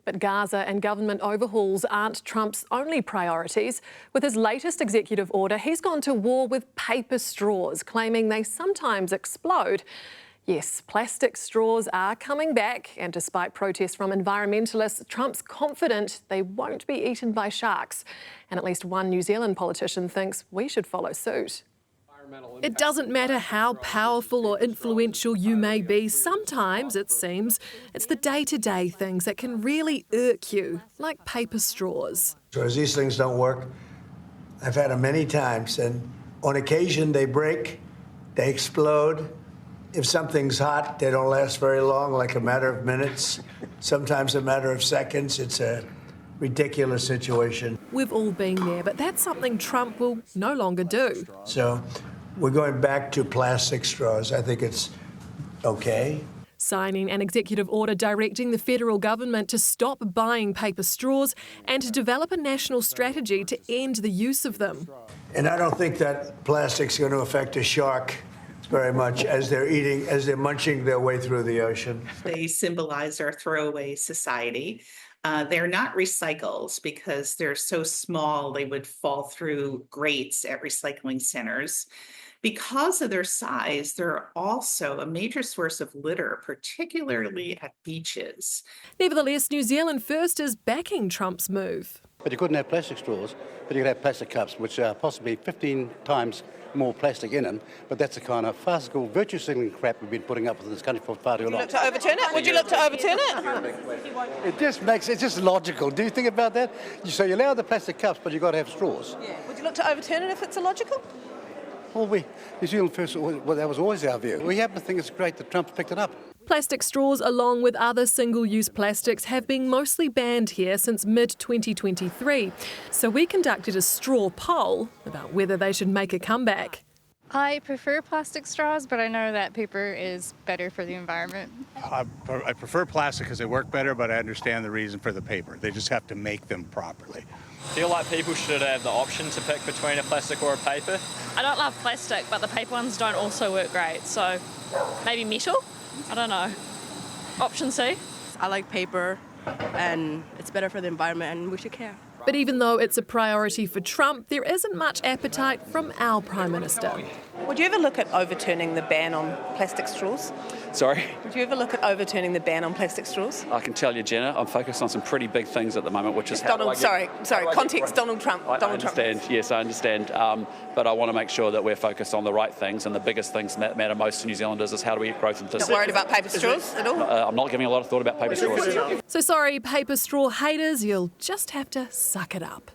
But Gaza and government overhauls aren't Trump's only priorities. With his latest executive order, he's gone to war with paper straws, claiming they sometimes explode. Yes, plastic straws are coming back, and despite protests from environmentalists, Trump's confident they won't be eaten by sharks. And at least one New Zealand politician thinks we should follow suit. It doesn't matter how powerful or influential you may be, sometimes, it seems, it's the day-to-day things that can really irk you, like paper straws. So these things don't work. I've had them many times, and on occasion they break, they explode. If something's hot, they don't last very long, like a matter of minutes, sometimes a matter of seconds. It's a ridiculous situation. We've all been there, but that's something Trump will no longer do. So we're going back to plastic straws. I think it's okay. Signing an executive order directing the federal government to stop buying paper straws and to develop a national strategy to end the use of them. And I don't think that plastic's going to affect a shark very much as they're munching their way through the ocean. They symbolize our throwaway society. They're not recycles because they're so small they would fall through grates at recycling centers. Because of their size, they're also a major source of litter, particularly at beaches. Nevertheless, New Zealand First is backing Trump's move. But you couldn't have plastic straws, but you could have plastic cups, which are possibly 15 times more plastic in them. But that's the kind of farcical virtue signaling crap we've been putting up with in this country for far too long. Would you look to overturn it? Would you look to overturn it? It's just logical. Do you think about that? So you allow the plastic cups, but you've got to have straws. Yeah. Would you look to overturn it if it's illogical? Well, New Zealand First, that was always our view. We happen to think it's great that Trump picked it up. Plastic straws, along with other single-use plastics, have been mostly banned here since mid-2023. So we conducted a straw poll about whether they should make a comeback. I prefer plastic straws, but I know that paper is better for the environment. I prefer plastic because they work better, but I understand the reason for the paper. They just have to make them properly. I feel like people should have the option to pick between a plastic or a paper. I don't love plastic, but the paper ones don't also work great, so maybe metal? I don't know. Option C? I like paper, and it's better for the environment, and we should care. But even though it's a priority for Trump, there isn't much appetite from our Prime Minister. Would you ever look at overturning the ban on plastic straws? Sorry? Would you ever look at overturning the ban on plastic straws? I can tell you, Jenna, I'm focused on some pretty big things at the moment, which is Donald Trump. Yes, I understand. But I want to make sure that we're focused on the right things, and the biggest things that matter most to New Zealanders is how do we get growth into this. Not worried about paper straws at all? I'm not giving a lot of thought about paper straws. So sorry, paper straw haters, you'll just have to suck it up.